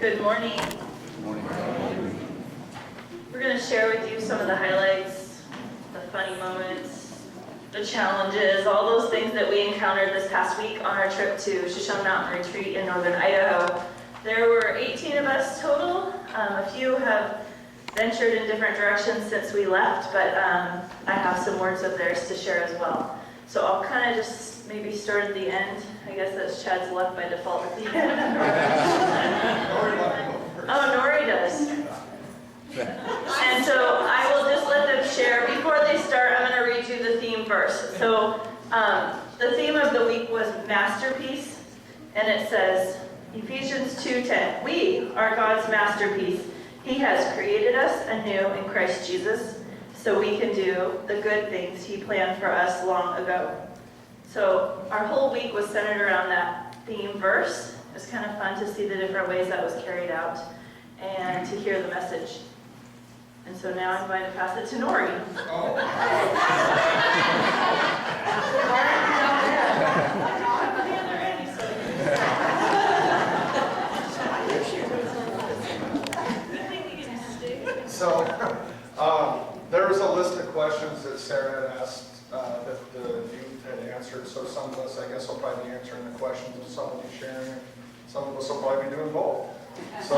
Good morning. We're going to share with you some of the highlights, the funny moments, the challenges, all those things that we encountered this past week on our trip to Shoshone Mountain Retreat in northern Idaho. There were 18 of us total. A few have ventured in different directions since we left, but I have some words of theirs to share as well. So I'll kind of just maybe start at the end. I guess that's Chad's luck by default at the end. Oh, Nori does. And so I will just let them share. Before they start, I'm going to read you the theme verse. So the theme of the week was masterpiece, and it says, Ephesians 2:10, we are God's masterpiece. He has created us anew in Christ Jesus, so we can do the good things He planned for us long ago. So our whole week was centered around that theme verse. It was kind of fun to see the different ways that was carried out and to hear the message. And so now I'm going to pass it to Nori. So there was a list of questions that Sarah had asked that the youth had answered. So some of us, I guess, will probably be answering the questions, and some will be sharing. Some of us will probably be doing both. So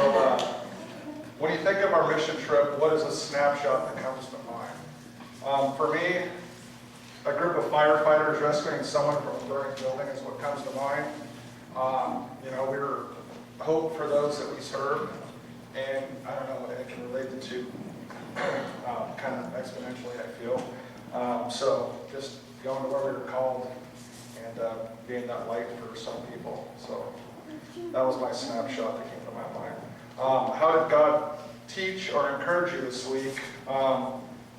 when you think of our mission trip, what is a snapshot that comes to mind? For me, a group of firefighters rescuing someone from a burning building is what comes to mind. We were hope for those that we serve, and I don't know, it can relate the two kind of exponentially, I feel. So just going to where we were called and being that light for some people. So that was my snapshot that came to my mind. How did God teach or encourage you this week?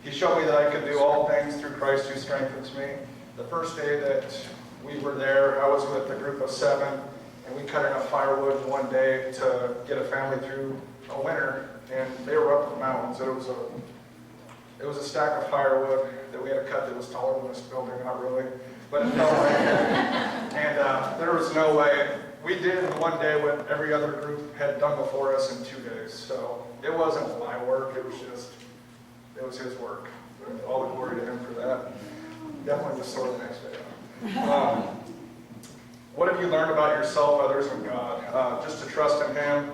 He showed me that I can do all things through Christ who strengthens me. The first day that we were there, I was with a group of 7, and we cut enough firewood in one day to get a family through a winter, and they were up in the mountains. It was a stack of firewood that we had to cut that was taller than this building, not really, but it felt like it. And there was no way. We did in one day what every other group had done before us in 2 days. So it wasn't my work, it was his work. And all the glory to him for that. Definitely was sore the next day. What have you learned about yourself, others, and God? Just to trust in Him,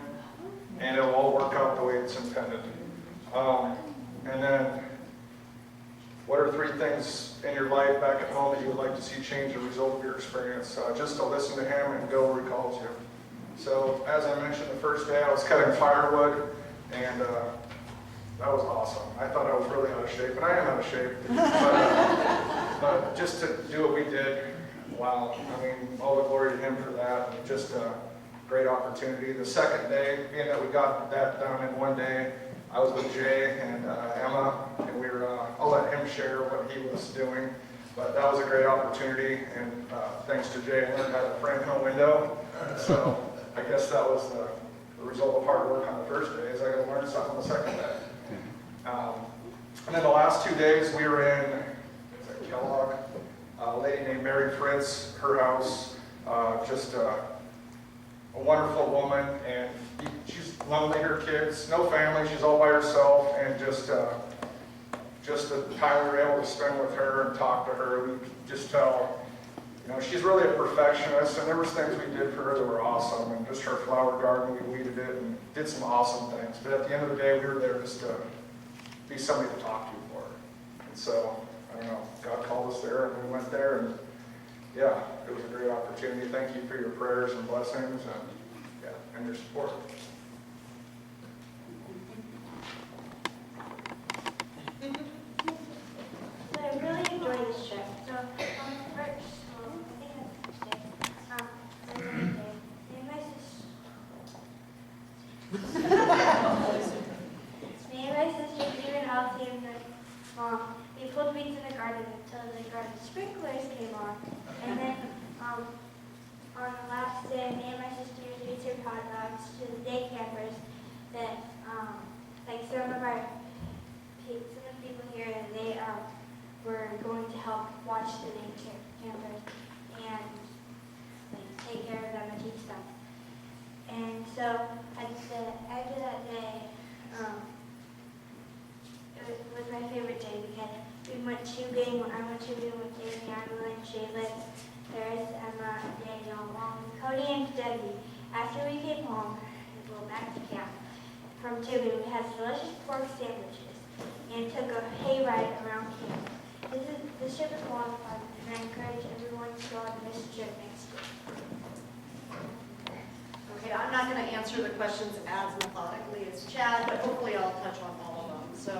and it'll all work out the way it's intended. And then, what are 3 things in your life back at home that you would like to see change as a result of your experience? Just to listen to Him and go where He calls you. So, as I mentioned, the first day I was cutting firewood, and that was awesome. I thought I was really out of shape, and I am out of shape. But just to do what we did, wow. I mean, all the glory to Him for that. Just a great opportunity. The second day, being that we got that done in one day, I was with Jay and Emma, and we were, I'll let him share what he was doing, but that was a great opportunity, and thanks to Jay, I learned how to frame a window, so I guess that was the result of hard work on the first day, is I got to learn something on the second day. And then the last 2 days, we were in Kellogg, a lady named Mary Fritz, her house, just a wonderful woman, and she's lonely, her kids, no family, she's all by herself, and just the time we were able to spend with her and talk to her, we could just tell, she's really a perfectionist, and there was things we did for her that were awesome, and just her flower garden, we weeded it and did some awesome things, but at the end of the day, we were there just to be somebody to talk to for her. And so, I don't know, God called us there, and we went there, and yeah, it was a great opportunity. Thank you for your prayers and blessings and your support. So I really enjoyed this trip. So on the first, I think that's the first day, me and my sister Steve and Elsie and my mom, we pulled weeds in the garden until the garden sprinklers came on. And then on the last day, me and my sister served hot dogs to the day campers that, some of the people here, they were going to help watch the day campers and take care of them and teach them. And so at the sleeping. I went swimming with Jamie, Emily, Jalen, Paris, Emma, Daniel, Mom, Cody, and Debbie. After we came home and go back to camp from tubing, we had delicious pork sandwiches and took a hayride around camp. This trip was a lot of fun, and I encourage everyone to go on this trip next year. Okay, I'm not going to answer the questions as methodically as Chad, but hopefully I'll touch on all of them. So,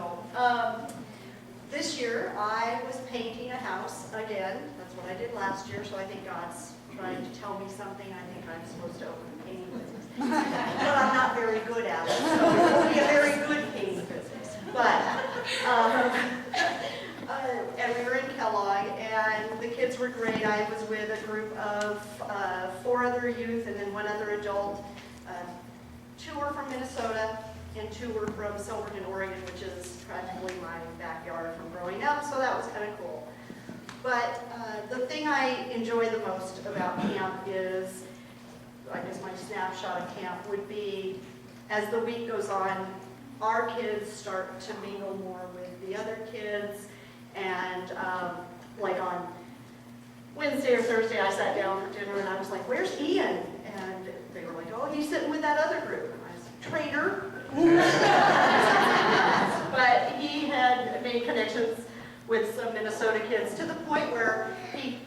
this year I was painting a house again. That's what I did last year, so I think God's trying to tell me something. I think I'm supposed to open a painting business. But I'm not very good at it, so it won't be a very good painting business. But, and we were in Kellogg, and the kids were great. I was with a group of 4 other youth and then 1 other adult. 2 were from Minnesota, and 2 were from Silverton, Oregon, which is practically my backyard from growing up, so that was kind of cool. But the thing I enjoy the most about camp is, I guess my snapshot of camp would be, as the week goes on, our kids start to mingle more with the other kids, and like on Wednesday or Thursday, I sat down for dinner and I was like, "Where's Ian?" And they were like, "Oh, he's sitting with that other group." And I was like, "Traitor." But he had made connections with some Minnesota kids to the point where he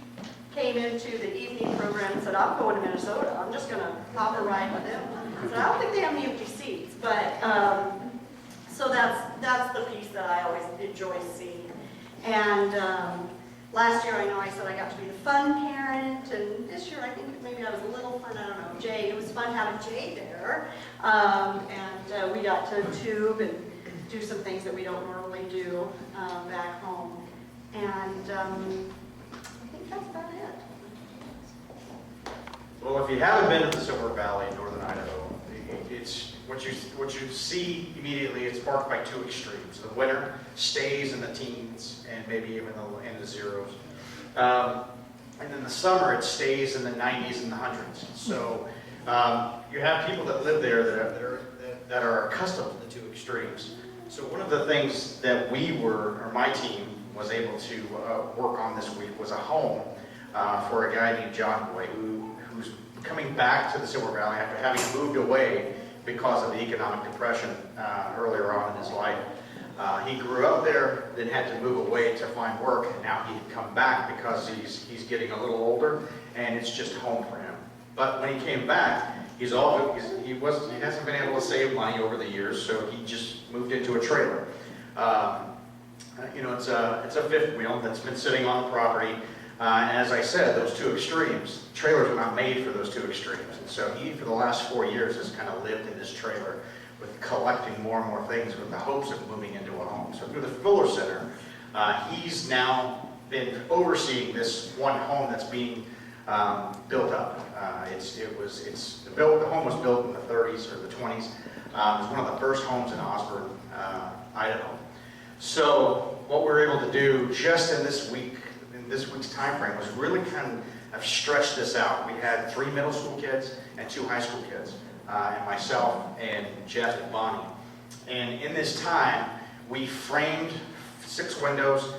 came into the evening program and said, "I'm going to Minnesota. I'm just going to hop a ride with them." So I don't think they have any empty seats, but so that's the piece that I always enjoy seeing. And last year, I know I said I got to be the fun parent, and this year I think maybe I was a little fun. I don't know. Jay, it was fun having Jay there, and we got to tube and do some things that we don't normally do back home. And I think that's about it. Well, if you haven't been to the Silver Valley in northern Idaho, it's what you see immediately. It's marked by 2 extremes. The winter stays in the teens and maybe even in the zeros, and then the summer it stays in the 90s and the hundreds. So you have people that live there that are accustomed to the 2 extremes. So one of the things that my team was able to work on this week was a home for a guy named John Boy who's coming back to the Silver Valley after having moved away because of the economic depression earlier on in his life. He grew up there, then had to move away to find work, and now he had come back because he's getting a little older, and it's just home for him. But when he came back, he hasn't been able to save money over the years, so he just moved into a trailer. It's a 5th wheel that's been sitting on the property. And as I said, those 2 extremes, trailers are not made for those 2 extremes. And so he, for the last 4 years, has kind of lived in this trailer with collecting more and more things with the hopes of moving into a home. So through the Fuller Center, he's now been overseeing this one home that's being built up. The home was built in the 30s or the 20s. It was one of the first homes in Osborne, Idaho. So what we're able to do just in this week's time frame was really kind of stretch this out. We had 3 middle school kids and 2 high school kids, and myself and Jeff and Bonnie. And in this time, we framed 6 windows,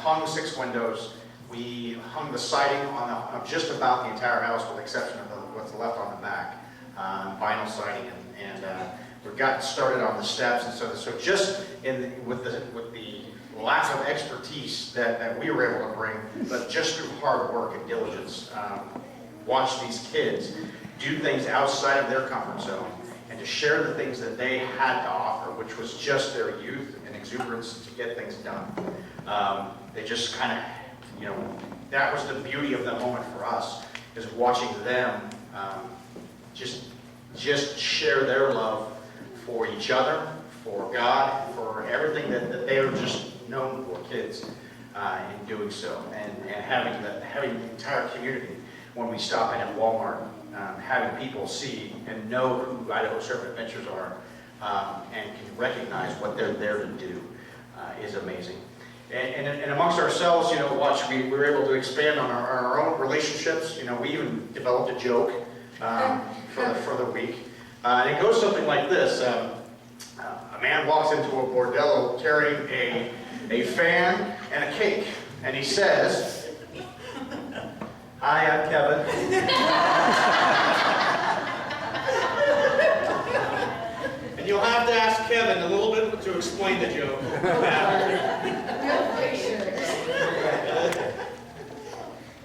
hung 6 windows. We hung the siding on just about the entire house, with the exception of what's left on the back, vinyl siding, and we got started on the steps. And so just with the lack of expertise that we were able to bring, but just through hard work and diligence, watch these kids do things outside of their comfort zone, and to share the things that they had to offer, which was just their youth and exuberance to get things done. They just kind of, that was the beauty of the moment for us, is watching them just share their love for each other, for God, for everything that they were just known for, kids, in doing so, and having the entire community, when we stop in at Walmart, having people see and know who Idaho Surf Adventures are, and can recognize what they're there to do, is amazing. And amongst ourselves, we were able to expand on our own relationships. We even developed a joke for the week, and it goes something like this. A man walks into a bordello carrying a a fan, and a cake. And he says, "Hi, I'm Kevin." And you'll have to ask Kevin a little bit to explain the joke.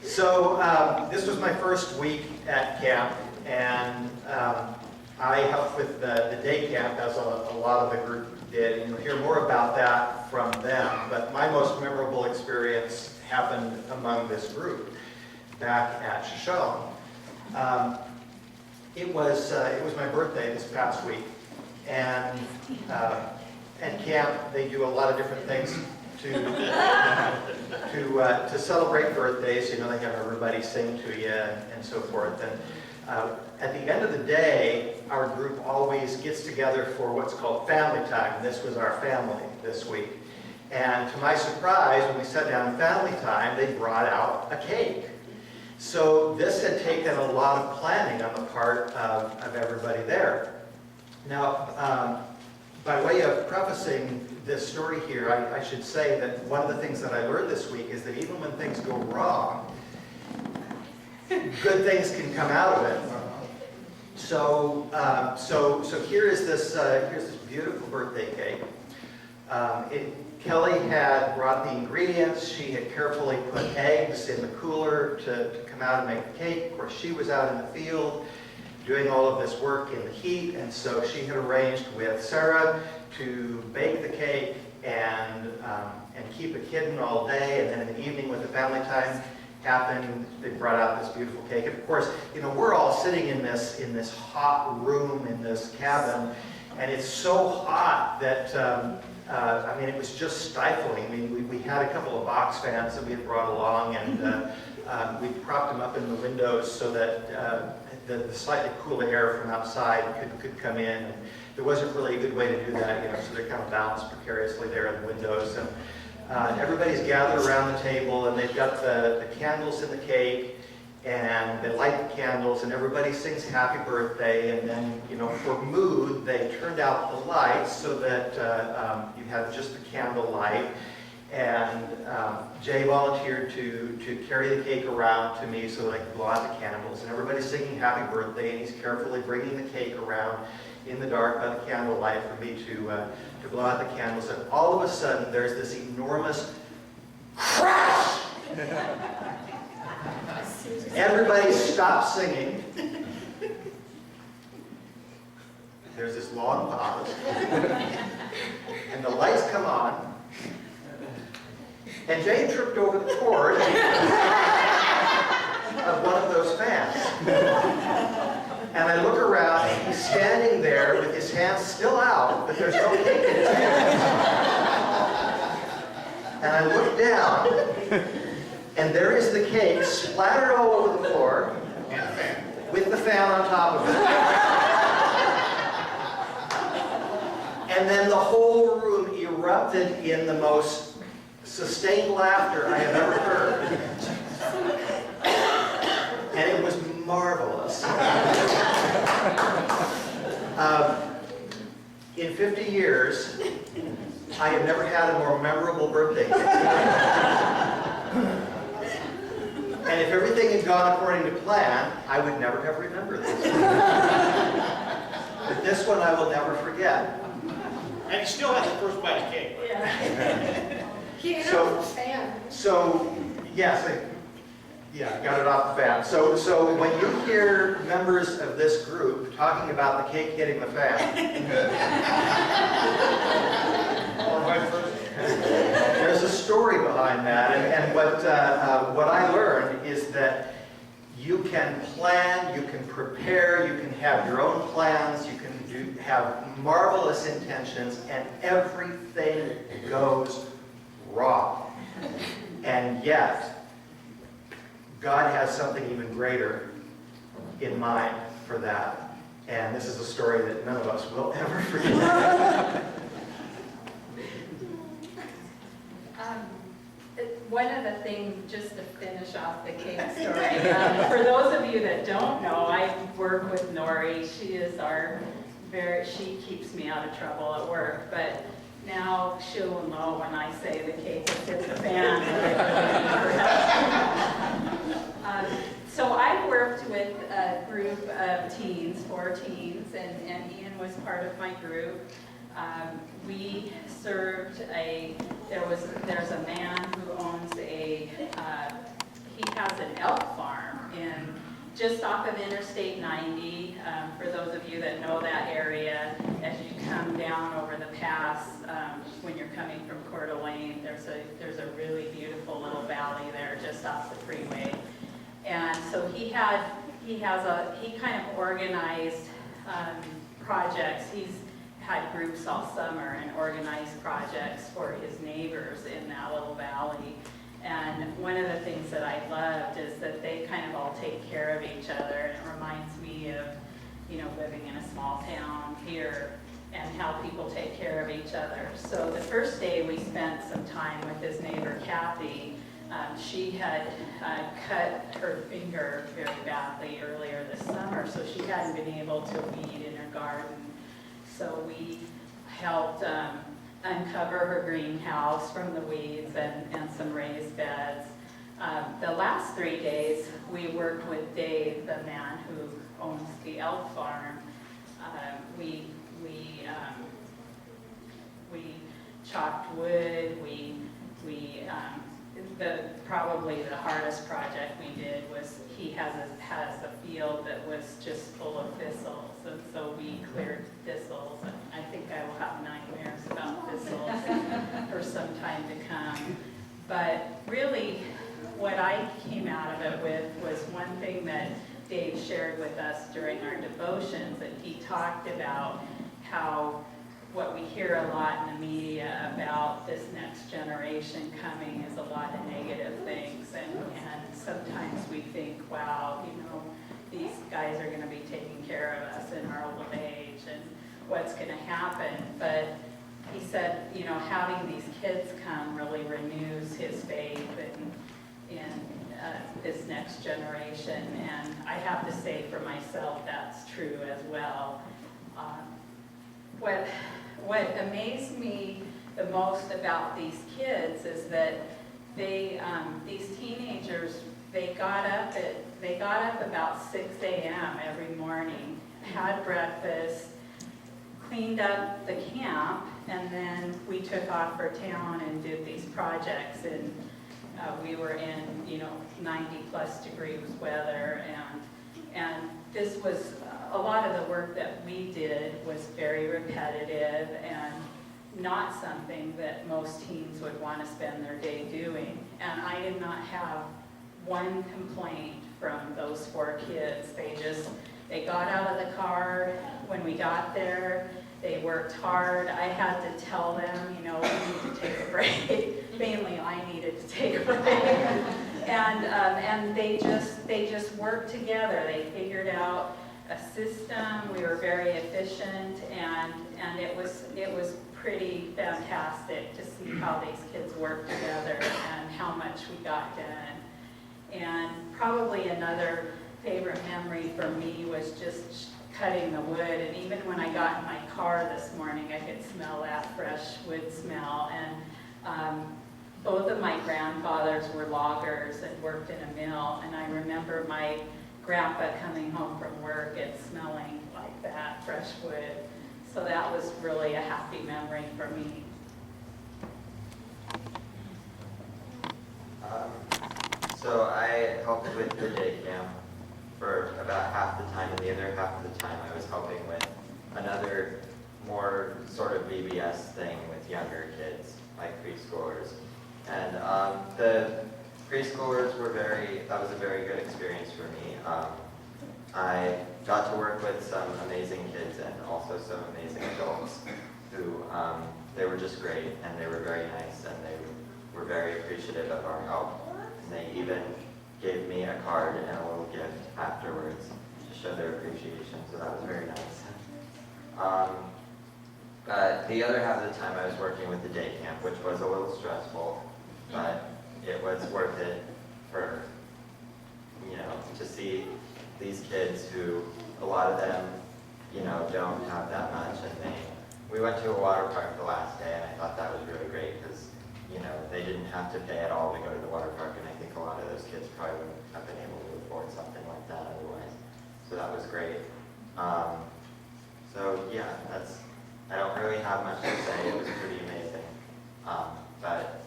So this was my first week at camp, and I helped with the day camp, as a lot of the group did, and you'll hear more about that from them. But my most memorable experience happened among this group back at Shoshone. It was my birthday this past week, and at camp they do a lot of different things to celebrate birthdays. You know, they have everybody sing to you and so forth. And at the end of the day, our group always gets together for what's called family time. This was our family this week. And to my surprise, when we sat down in family time, they brought out a cake. So this had taken a lot of planning on the part of everybody there. Now, by way of prefacing this story here, I should say that one of the things that I learned this week is that even when things go wrong, good things can come out of it. So here's this beautiful birthday cake. Kelly had brought the ingredients. She had carefully put eggs in the cooler to come out and make the cake. Of course, she was out in the field doing all of this work in the heat, and so she had arranged with Sarah to bake the cake and keep it hidden all day, and then in the evening when the family time happened, they brought out this beautiful cake. And of course, you know, we're all sitting in this hot room in this cabin, and it's so hot that I mean, it was just stifling. I mean, we had a couple of box fans that we had brought along, and we propped them up in the windows so that the slightly cooler air from outside could come in. And there wasn't really a good way to do that, you know, so they're kind of balanced precariously there in the windows. And everybody's gathered around the table, and they've got the candles in the cake, and they light the candles, and everybody sings happy birthday. And then, you know, for mood, they turned out the lights so that you have just the candle light. And Jay volunteered to carry the cake around to me so that I could blow out the candles. And everybody's singing happy birthday, and he's carefully bringing the cake around in the dark by the candlelight for me to blow out the candles. And all of a sudden, there's this enormous crash! Everybody stops singing. There's this long pause. And the lights come on. And Jay tripped over the cord of one of those fans. And I look around, and he's standing there with his hands still out, but there's no cake in his hands. And I look down, and there is the cake splattered all over the floor, with the fan on top of it. And then the whole room erupted in the most sustained laughter I have ever heard. And it was marvelous. In 50 years, I have never had a more memorable birthday cake. And if everything had gone according to plan, I would never have remembered this. But this one I will never forget. And he still has the first bite of cake. So yes, got it off the fan. So when you hear members of this group talking about the cake hitting the fan, there's a story behind that. And what I learned is that you can plan, you can prepare, you can have your own plans, you can have marvelous intentions, and everything goes wrong. And yet, God has something even greater in mind for that. And this is a story that none of us will ever forget. One of the things, just to finish off the cake story, for those of you that don't know, I work with Nori. She keeps me out of trouble at work. But Now she'll know when I say the cake has hit the fan. So I worked with a group of teens, 4 teens, and Ian was part of my group. We served there's a man who owns he has an elk farm just off of Interstate 90. For those of you that know that area, as you come down over the pass, when you're coming from Coeur d'Alene, there's a really beautiful little valley there just off the freeway. And so he kind of organized projects. He's had groups all summer and organized projects for his neighbors in that little valley. And one of the things that I loved is that they kind of all take care of each other. And it reminds me of, living in a small town here and how people take care of each other. So the first day we spent some time with his neighbor, Kathy. She had cut her finger very badly earlier this summer, so she hadn't been able to weed in her garden. So we helped uncover her greenhouse from the weeds and some raised beds. The last 3 days, we worked with Dave, the man who owns the elk farm. We chopped wood. Probably the hardest project we did was he has a field that was just full of thistles, and so we cleared thistles. And I think I will have nightmares about thistles for some time to come. But really, what I came out of it with was one thing that Dave shared with us during our devotions, and he talked about how what we hear a lot in the media about this next generation coming is a lot of negative things, and sometimes we think, wow, these guys are going to be taking care of us in our old age, and what's going to happen. But he said, having these kids come really renews his faith in this next generation, and I have to say for myself that's true as well. What amazed me the most about these kids is that these teenagers, they got up about 6 a.m. every morning, had breakfast, cleaned up the camp, and then we took off for town and did these projects. And we were in 90+ degrees weather, and this was a lot of the work that we did was very repetitive and not something that most teens would want to spend their day doing. And I did not have one complaint from those 4 kids. They got out of the car when we got there. They worked hard. I had to tell them, we need to take a break. Mainly I needed to take a break. And they just worked together. They figured out a system. We were very efficient, and it was pretty fantastic to see how these kids worked together and how much we got done. And probably another favorite memory for me was just cutting the wood. And even when I got in my car this morning, I could smell that fresh wood smell. And both of my grandfathers were loggers and worked in a mill, and I remember my grandpa coming home from work and smelling like that fresh wood. So that was really a happy memory for me. So I helped with the day camp for about half the time, and the other half of the time I was helping with another more sort of VBS thing with younger kids, like preschoolers. And the preschoolers that was a very good experience for me. I got to work with some amazing kids and also some amazing adults who, they were just great, and they were very nice, and they were very appreciative of our help. And they even gave me a card and a little gift afterwards to show their appreciation, so that was very nice. The other half of the time I was working with the day camp, which was a little stressful, but it was worth it for, to see these kids who, a lot of them, don't have that much, and we went to a water park the last day, and I thought that was really great because, they didn't have to pay at all to go to the water park, and I think a lot of those kids probably wouldn't have been able to afford something like that otherwise. So that was great. So yeah, I don't really have much to say. It was pretty amazing. But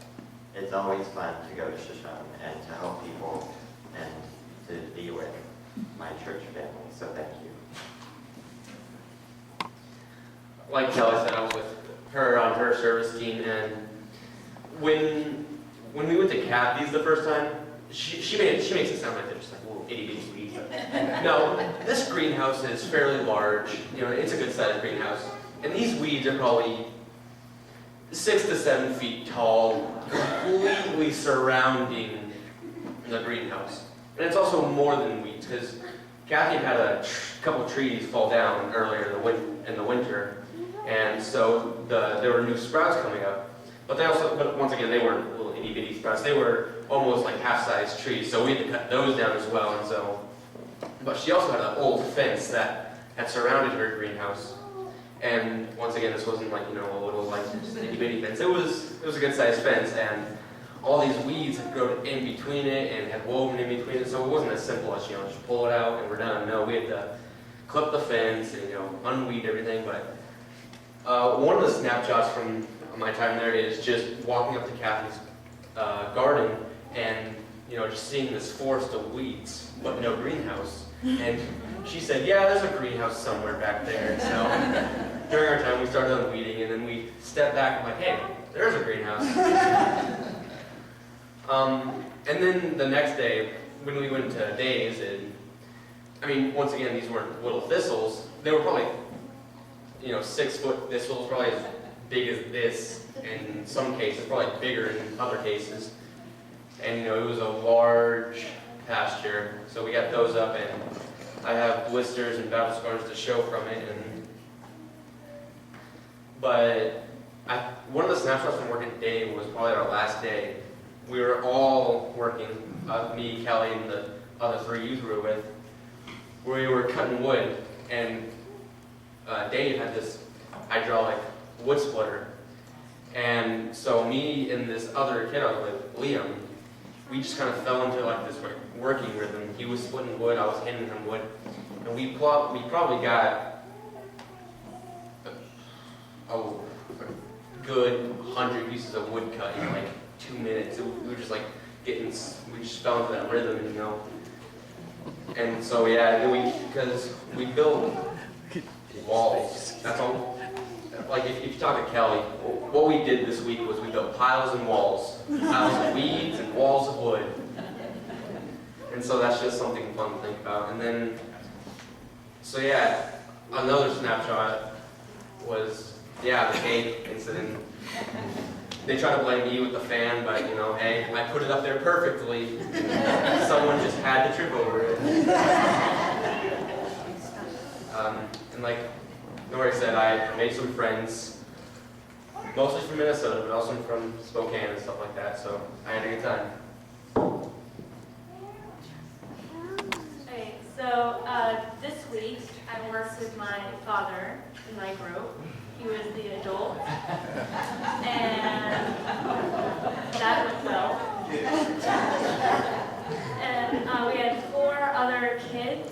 it's always fun to go to Shoshone and to help people and to be with my church family. So thank you. Like Kelly said, I was with her on her service team, and when we went to Kathy's the first time, she makes it sound like they're just like little itty bitty weeds. No, this greenhouse is fairly large. It's a good sized greenhouse, and these weeds are probably 6 to 7 feet tall, completely surrounding the greenhouse. And it's also more than weeds, because Kathy had a couple trees fall down earlier in the winter, and so there were new sprouts coming up. But once again, they weren't little itty bitty sprouts. They were almost like half-sized trees, so we had to cut those down as well. But she also had an old fence that had surrounded her greenhouse. And once again, this wasn't like, a little like itty bitty fence. It was a good sized fence, and all these weeds had grown in between it and had woven in between it, so it wasn't as simple as, just pull it out and we're done. No, we had to clip the fence and, unweed everything. But one of the snapshots from my time there is just walking up to Kathy's garden and, just seeing this forest of weeds, but no greenhouse. And she said, yeah, there's a greenhouse somewhere back there. So during our time, we started unweeding, and then we stepped back and like, hey, there's a greenhouse. And then the next day, when we went to Dave's, once again, these weren't little thistles. They were probably, 6-foot thistles, probably as big as this, and in some cases, probably bigger in other cases. And, it was a large pasture, so we got those up, and I have blisters and battle scars to show from it. But one of the snapshots from working today was probably our last day. We were all working, me, Kelly, and the other 3 youth we were with. We were cutting wood, and Dave had this hydraulic wood splitter. And so me and this other kid I was with, Liam, we just kind of fell into like this working rhythm. He was splitting wood, I was handing him wood, and we probably got a good 100 pieces of wood cut in like 2 minutes. We were just like we just fell into that rhythm, And so yeah, because we built walls. That's all. Like if you talk to Kelly, what we did this week was we built piles and walls, piles of weeds and walls of wood. And so that's just something fun to think about. And then, so yeah, another snapshot was, the cake incident. They try to blame me with the fan, but hey, I put it up there perfectly. Someone just had to trip over it. And like Nori said, I made some friends, mostly from Minnesota, but also from Spokane and stuff like that, so I had a good time. Okay, so this week I worked with my father in my group. He was the adult, and that went well. And we had 4 other kids,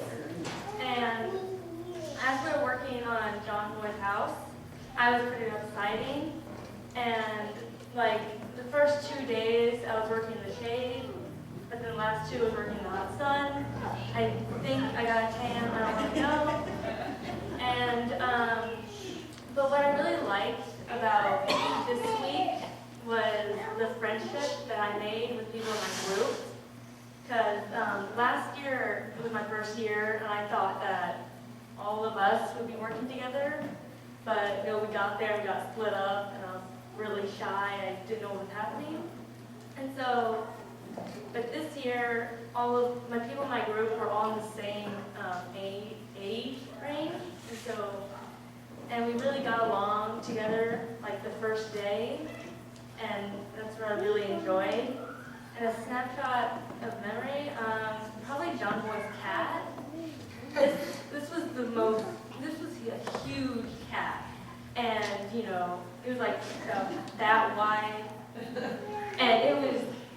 and as we were working on John Boyd's house, I was putting up siding, and like the first 2 days I was working in the shade, but then the last 2 I was working in the hot sun. I think I got a tan, I don't really know. And but what I really liked about this week was the friendship that I made with people in my group. Because last year, it was my first year, and I thought that all of us would be working together. But we got there, we got split up, and I was really shy. I didn't know what was happening. And so, but this year, all of my people in my group were all in the same age range. And we really got along together like the first day, and that's what I really enjoyed. And a snapshot of memory, probably John Boy's cat. This was a huge cat. and you know, it was like that wide, and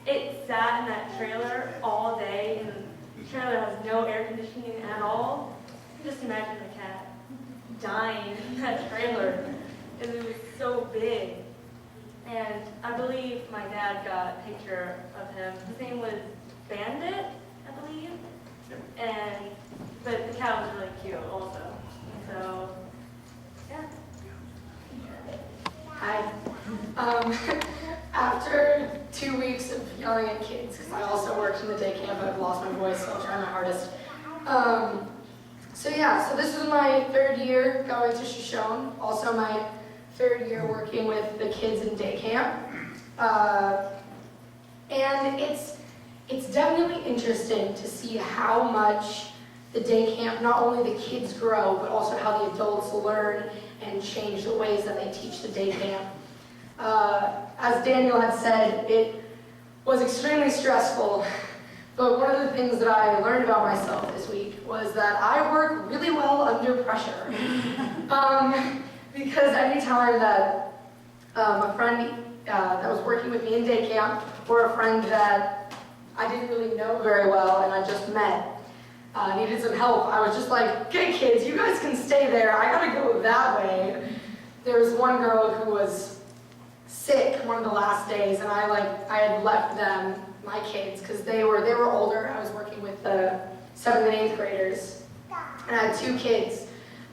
it sat in that trailer all day, and the trailer has no air conditioning at all. Just imagine the cat dying in that trailer, and it was so big. And I believe my dad got a picture of him. His name was Bandit, I believe. But the cat was really cute also. So, yeah. Hi. After 2 weeks of yelling at kids, because I also worked in the day camp, I've lost my voice, so I'll try my hardest. So this is my 3rd year going to Shoshone, also my 3rd year working with the kids in day camp. And it's definitely interesting to see how much the day camp, not only the kids grow, but also how the adults learn and change the ways that they teach the day camp. As Daniel had said, it was extremely stressful, but one of the things that I learned about myself this week was that I work really well under pressure. Because anytime that a friend that was working with me in day camp, or a friend that I didn't really know very well and I just met, needed some help, I was just like, okay kids, you guys can stay there, I gotta go that way. There was one girl who was sick one of the last days, and I had left them, my kids, because they were older. I was working with the 7th and 8th graders, and I had 2 kids,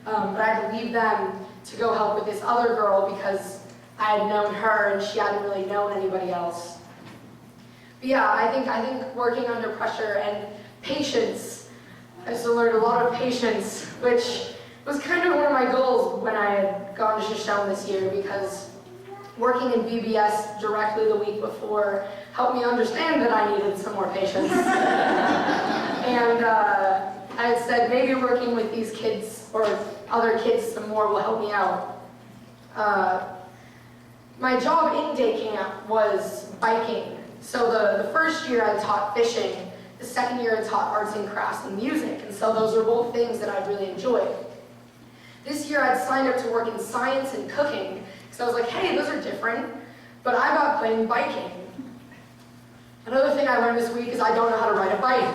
but I had to leave them to go help with this other girl because I had known her and she hadn't really known anybody else. But yeah, I think working under pressure and patience, I just learned a lot of patience, which was kind of one of my goals when I had gone to Shoshone this year, because working in VBS directly the week before helped me understand that I needed some more patience. And I had said maybe working with these kids or other kids some more will help me out. My job in day camp was biking. So the first year I taught fishing, the 2nd year I taught arts and crafts and music, and so those are both things that I really enjoyed. This year I'd signed up to work in science and cooking, so I was like, hey, those are different, but I got playing biking. Another thing I learned this week is I don't know how to ride a bike.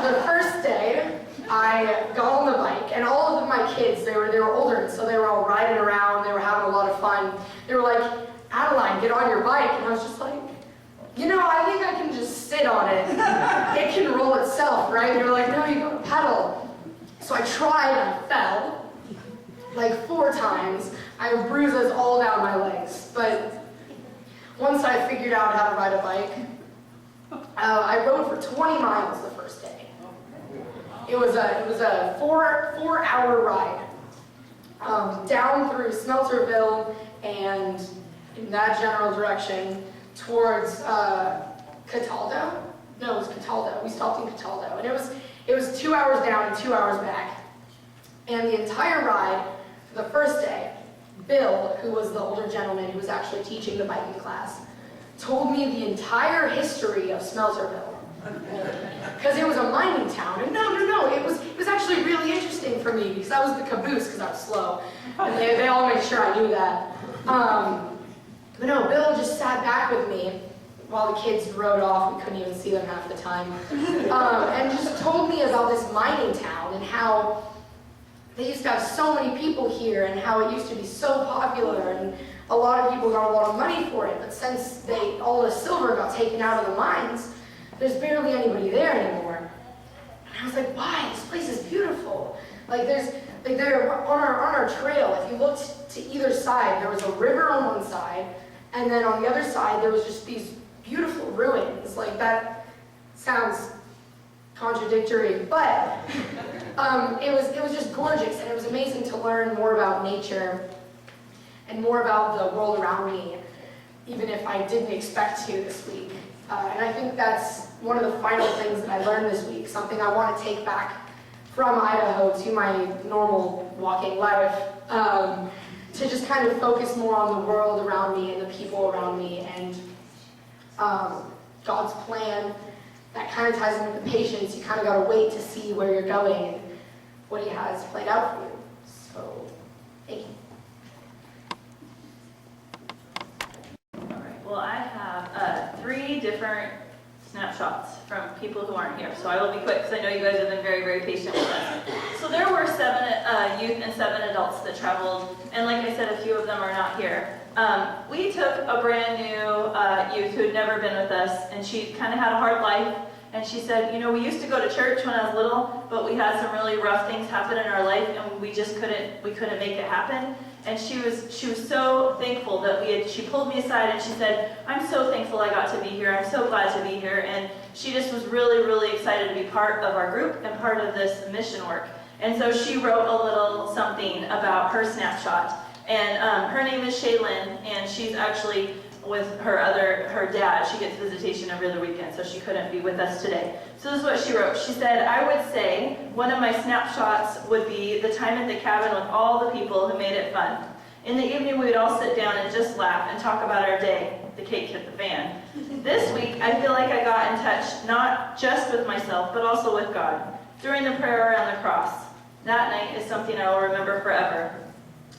The first day, I got on the bike, and all of my kids, they were older, so they were all riding around, they were having a lot of fun. They were like, Adeline, get on your bike, and I was just like, you know, I think I can just sit on it. It can roll itself, right? And they were like, no, you gotta pedal. So I tried, and I fell, like 4 times. I have bruises all down my legs, but once I figured out how to ride a bike, I rode for 20 miles the first day. It was a 4-hour ride down through Smelterville and in that general direction towards Cataldo. No, it was Cataldo. We stopped in Cataldo, and it was 2 hours down and 2 hours back. And the entire ride, for the first day, Bill, who was the older gentleman who was actually teaching the biking class, told me the entire history of Smelterville. Because it was a mining town, and no, it was actually really interesting for me, because I was the caboose, because I was slow, and they all made sure I knew that. But no, Bill just sat back with me while the kids rode off. We couldn't even see them half the time, and just told me about this mining town and how they used to have so many people here, and how it used to be so popular, and a lot of people got a lot of money for it. But since all the silver got taken out of the mines, there's barely anybody there anymore. And I was like, why? This place is beautiful. There on our trail, if you looked to either side, there was a river on one side, and then on the other side, there was just these beautiful ruins. Like, that sounds contradictory, but it was just gorgeous, and it was amazing to learn more about nature and more about the world around me, even if I didn't expect to this week. And I think that's one of the final things that I learned this week, something I want to take back from Idaho to my normal walking life, to just kind of focus more on the world around me and the people around me, and God's plan. That kind of ties into the patience. You kind of got to wait to see where you're going and what He has played out for you. So, Well, I have 3 different snapshots from people who aren't here. So I will be quick because I know you guys have been very, very patient with us. So there were 7 youth and 7 adults that traveled, and like I said, a few of them are not here. We took a brand new youth who had never been with us, and she kind of had a hard life. And she said, you know, we used to go to church when I was little, but we had some really rough things happen in our life, and we just couldn't make it happen. And she was so thankful that she pulled me aside and she said, I'm so thankful I got to be here. I'm so glad to be here. And she just was really, really excited to be part of our group and part of this mission work. And so she wrote a little something about her snapshot. And her name is Shaylin, and she's actually with her dad. She gets visitation every other weekend, so she couldn't be with us today. So this is what she wrote. She said, I would say one of my snapshots would be the time at the cabin with all the people who made it fun. In the evening, we would all sit down and just laugh and talk about our day. The cake hit the fan. This week, I feel like I got in touch, not just with myself, but also with God, during the prayer around the cross. That night is something I will remember forever.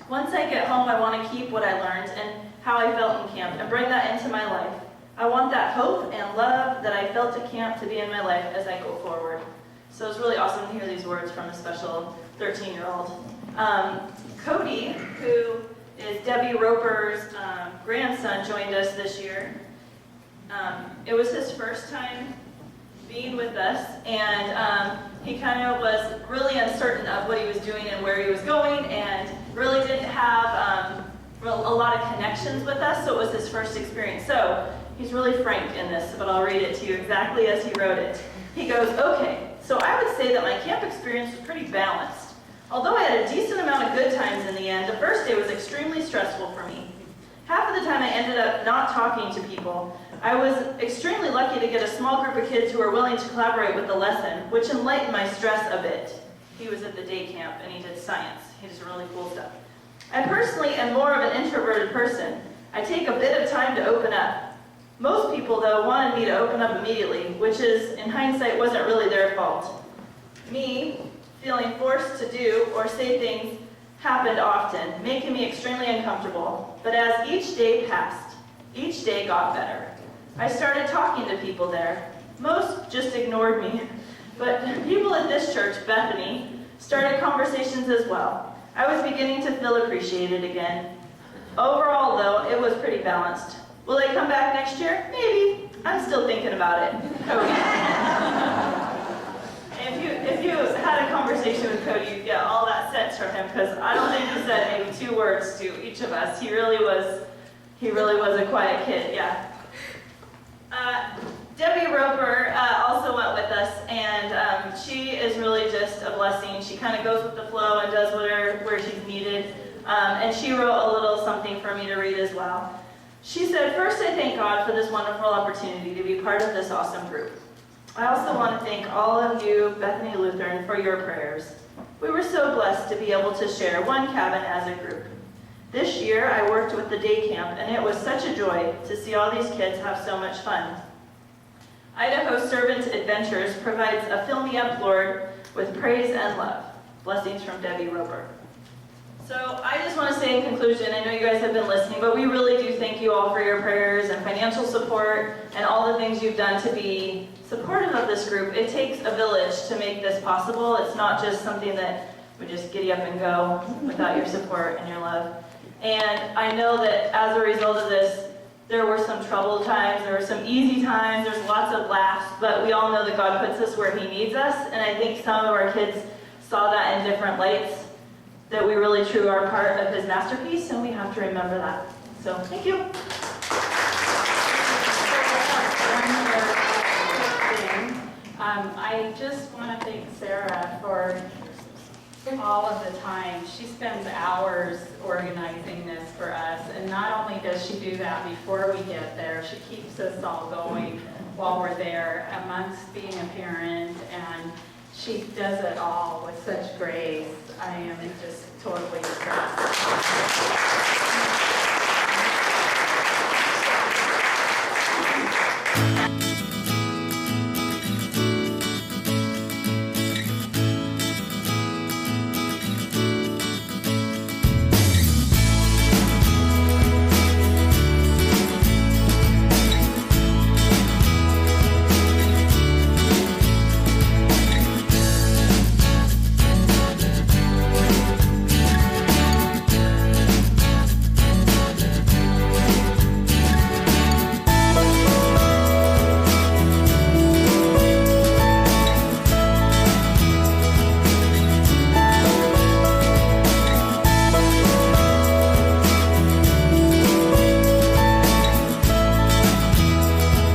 Once I get home, I want to keep what I learned and how I felt in camp and bring that into my life. I want that hope and love that I felt at camp to be in my life as I go forward. So it's really awesome to hear these words from a special 13-year-old. Cody, who is Debbie Roper's grandson, joined us this year. It was his first time being with us, and he kind of was really uncertain of what he was doing and where he was going, and really didn't have a lot of connections with us, so it was his first experience. So he's really frank in this, but I'll read it to you exactly as he wrote it. He goes, okay, so I would say that my camp experience was pretty balanced. Although I had a decent amount of good times in the end, the first day was extremely stressful for me. Half of the time I ended up not talking to people. I was extremely lucky to get a small group of kids who were willing to collaborate with the lesson, which enlightened my stress a bit. He was at the day camp and he did science. He did some really cool stuff. I personally am more of an introverted person. I take a bit of time to open up. Most people, though, wanted me to open up immediately, which is, in hindsight, wasn't really their fault. Me, feeling forced to do or say things happened often, making me extremely uncomfortable. But as each day passed, each day got better. I started talking to people there. Most just ignored me. But people at this church, Bethany, started conversations as well. I was beginning to feel appreciated again. Overall, though, it was pretty balanced. Will they come back next year? Maybe. I'm still thinking about it. Cody. If you had a conversation with Cody, you'd get all that sense from him, because I don't think he said maybe 2 words to each of us. He really was a quiet kid, yeah. Debbie Roper also went with us, and she is really just a blessing. She kind of goes with the flow and does where she's needed. And she wrote a little something for me to read as well. She said, first I thank God for this wonderful opportunity to be part of this awesome group. I also want to thank all of you, Bethany Lutheran, for your prayers. We were so blessed to be able to share one cabin as a group. This year I worked with the day camp, and it was such a joy to see all these kids have so much fun. Idaho Servant Adventures provides a fill me up, Lord, with praise and love. Blessings from Debbie Roper. So I just want to say in conclusion, I know you guys have been listening, but we really do thank you all for your prayers and financial support and all the things you've done to be supportive of this group. It takes a village to make this possible. It's not just something that we just giddy up and go without your support and your love. And I know that as a result of this, there were some troubled times, there were some easy times, there's lots of laughs, but we all know that God puts us where He needs us, and I think some of our kids saw that in different lights, that we really truly are part of His masterpiece, and we have to remember that. So, thank you. I just want to thank Sarah for all of the time. She spends hours organizing this for us, and not only does she do that before we get there, she keeps us all going while we're there, amongst being a parent, and she does it all with such grace. I am just totally impressed.